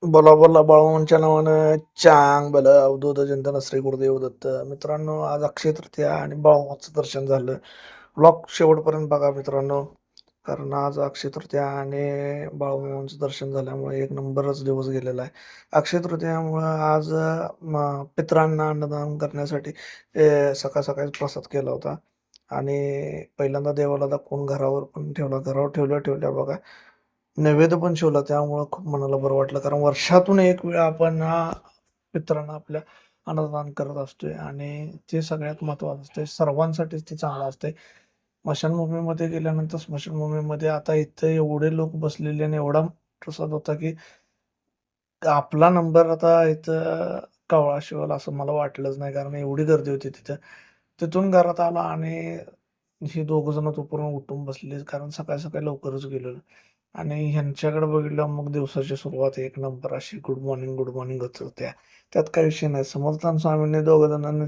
बोला बोला बाळूमामांच्या नावानं चांग भलं अवधूत चिंतन श्री गुरुदेव दत्त. मित्रांनो, आज अक्षय तृतीया आणि बाळूमामाचं दर्शन झालं. ब्लॉग शेवटपर्यंत बघा मित्रांनो, कारण आज अक्षय तृतीया आणि बाळूमामांचं दर्शन झाल्यामुळे एक नंबरच दिवस गेलेला आहे. अक्षय तृतीयामुळं आज पितरांना अन्नदान करण्यासाठी सकाळ सकाळीच प्रसाद केला होता आणि पहिल्यांदा देवाला दाखवून घरावर पण ठेवला. घरावर ठेवल्या ठेवल्या बघा नैवेद्य पण शिवला. त्यामुळं खूप मनाला बरं वाटलं. कारण वर्षातून एक वेळा आपण पितरांना आपल्या अन्नदान करत असतोय आणि ते सगळ्यात महत्त्वाचं असतंय. सर्वांसाठीच ते चांगलं असतंय. स्मशानभूमीमध्ये गेल्यानंतर स्मशानभूमीमध्ये आता इथं एवढे लोक बसलेले आणि एवढा प्रसाद होता, की आपला नंबर आता इथं कावळा शिवल असं मला वाटलंच नाही. कारण एवढी गर्दी होती तिथं. तिथून घरात आला आणि ही दोघं जण तोपर्यंत उठून बसले. कारण सकाळी-सकाळी लवकरच गेलेलो आणि ह्यांच्याकडे बघितलं मग दिवसाची सुरुवात एक नंबर अशी गुड मॉर्निंग होत होत्या. त्यात काही विषय नाही. समर्थान स्वामींनी दोघं जणांनी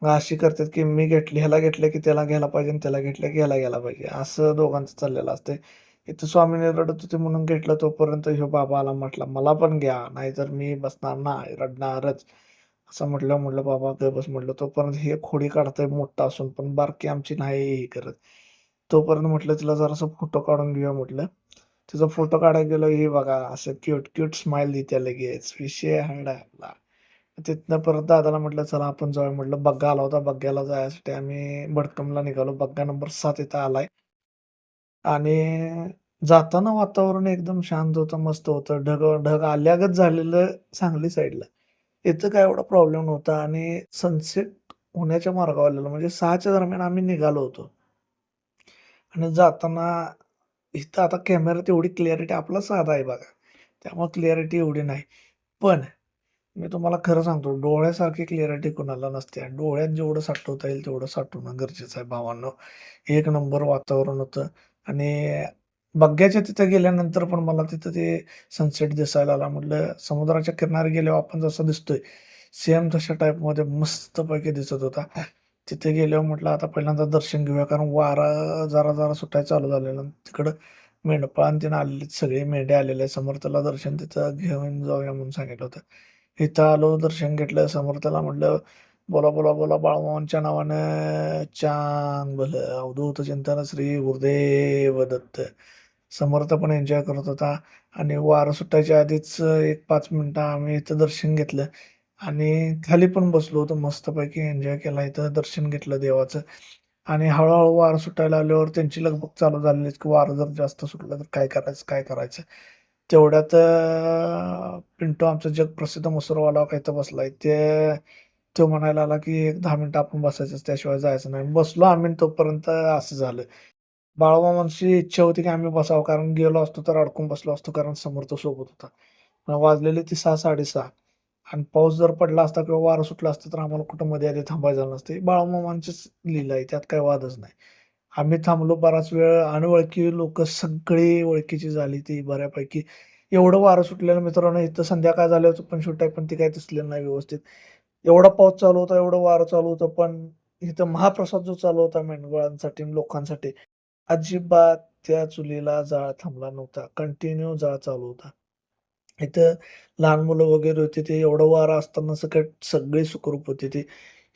अशी करतात, की मी घेतली, ह्याला घेतलं की त्याला घ्यायला पाहिजे आणि त्याला घेतलं की ह्याला घ्यायला पाहिजे. असं दोघांचं चाललेलं असतंय. इथं स्वामींनी रडत होते म्हणून घेतलं तोपर्यंत ह्यो बाबा आला म्हटला, "मला पण घ्या, नाहीतर मी बसणार नाही, रडणारच." असं म्हटलं "बाबा गप बस." म्हटलं, "तोपर्यंत हे खोडी काढतंय मोठा असून पण बारकी आमची नाही हे करत." तोपर्यंत म्हटलं, "तिला जरासा फोटो काढून घेऊया." म्हटलं. तिचा फोटो काढायला गेलो, हे बघा असं क्यूट स्माईल देते लगेच. विषय हार्ड आहे आपला. तिथनं परत दादाला म्हटलं, "चला आपण जाऊया." म्हटलं, बग्गा आला होता. बग्ग्याला जायसाठी आम्ही भडकमला निघालो. बग्गा नंबर 7 इथं आलाय. आणि जाताना वातावरण एकदम शांत होतं, मस्त होतं. ढग आल्यागत झालेलं सांगली साईडला. इथं काय एवढा प्रॉब्लेम नव्हता आणि सनसेट होण्याच्या मार्गावर आलेलो. म्हणजे 6च्या दरम्यान आम्ही निघालो होतो. आणि जाताना इथं आता कॅमेऱ्यात एवढी क्लॅरिटी आपला साधा आहे बघा. त्यामुळे क्लॅरिटी एवढी नाही. पण मी तुम्हाला खरं सांगतो, डोळ्यासारखी क्लॅरिटी कुणाला नसते. डोळ्यात जेवढं साठवता येईल तेवढं साठवणं गरजेचं आहे भावांनो. एक नंबर वातावरण होतं आणि बग्ग्याच्या तिथं गेल्यानंतर पण मला तिथं ते सनसेट दिसायला आला. म्हटलं समुद्राच्या किनारी गेल्यावर आपण जसं दिसतोय, सेम तशा टाईपमध्ये मस्तपैकी दिसत होता. तिथे गेल्यावर म्हटलं आता पहिल्यांदा दर्शन घेऊया, कारण वारा जरा सुटायला चालू झालेला. तिकडं मेंढपाळ आणि तेन आलेलीत, सगळे मेंढ्या आलेले. समर्थला दर्शन तिथं घेऊन जाऊया म्हणून सांगितलं होतं. इथं आलो, दर्शन घेतलं. समर्थला म्हटलं, "बोला बाळूमामांच्या नावानं चांग भलं अवधूत चिंतन श्री गुरुदेव दत्त." समर्थ पण एन्जॉय करत होता आणि वारं सुटायच्या आधीच एक 5 मिनिटं आम्ही इथं दर्शन घेतलं आणि खाली पण बसलो होतो. मस्तपैकी एन्जॉय केला. इथं दर्शन घेतलं देवाचं आणि हळू वारं सुटायला आल्यावर त्यांची लगबग चालू झालेली, की वारं जर जास्त सुटलं तर काय करायचं, काय करायचं? तेवढ्यात पिंटू आमचा जगप्रसिद्ध मुसरवाला का इथं बसलाय. तो म्हणायला लागला, की "एक 10 मिनिटं आपण बसायचंच, त्याशिवाय जायचं नाही." बसलो आम्ही आणि तोपर्यंत असं झालं. बाळूमामांची इच्छा होती, की आम्ही बसावं, कारण गेलो असतो तर अडकून बसलो असतो, कारण समर्थ सोबत होता. वाजलेले ते 6, 6:30 आणि पाऊस जर पडला असता किंवा वारं सुटलं असतं, तर आम्हाला कुठं मध्ये-आधी थांबायचं झालं नसतं. ही बाळूमामांचीच लीला आहे, त्यात काही वादच नाही. आम्ही थांबलो बराच वेळ. अनोळखी लोकं सगळी ओळखीची झाली ती बऱ्यापैकी. एवढं वारं सुटलेलं मित्रांनो, इथं संध्याकाळ झाली होती पण शूट आहे, पण ती काही दिसलेलं नाही व्यवस्थित. एवढा पाऊस चालू होता, एवढं वारं चालू होतं, पण इथं महाप्रसाद जो चालू होता मेंढपाळांसाठी आणि लोकांसाठी, अजिबात त्या चुलीला जाळ थांबला नव्हता. कंटिन्यू जाळ चालू होता. इथं लहान मुलं वगैरे होती, ते एवढं वारं असताना सकट सगळी सुखरूप होती ती.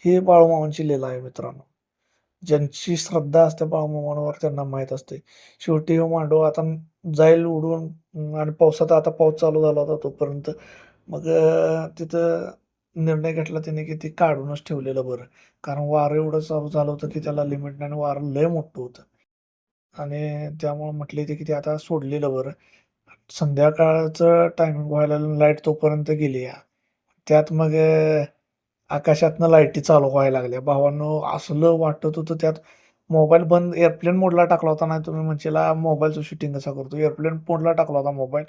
ही बाळूमामांची लीला आहे मित्रांनो. ज्यांची श्रद्धा असते बाळूमामांवर त्यांना माहीत असते. शेवटी ह्यो मांडव आता जाईल उडून आणि पावसात आता पाऊस चालू झाला होता तोपर्यंत. मग तिथं निर्णय घेतला त्याने, की ते काढूनच ठेवलेलं बरं. कारण वारं एवढं चालू झालं होतं, की त्याला लिमिट नाही आणि वारं लय मोठं होतं. आणि त्यामुळे म्हटले ते, की ते आता सोडलेलं बरं. संध्याकाळचं टायमिंग व्हायला लाईट तोपर्यंत गेली. त्यात मग आकाशातनं लाईटी चालू व्हायला लागल्या. भावांनो, असलं वाटत होतं त्यात मोबाईल बंद एअरप्लेन मोडला टाकला होता. नाही तुम्ही म्हणशीला मोबाईलचं शूटिंग कसा करतो? एअरप्लेन मोडला टाकला होता मोबाईल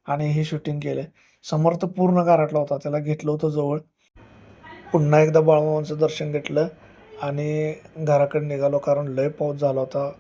आणि हे शूटिंग केलं. समर्थ पूर्ण गारटला होता. त्याला घेतलं होतं जवळ. पुन्हा एकदा बाळूमामाचं दर्शन घेतलं आणि घराकडे निघालो कारण लय पाऊस झाला होता.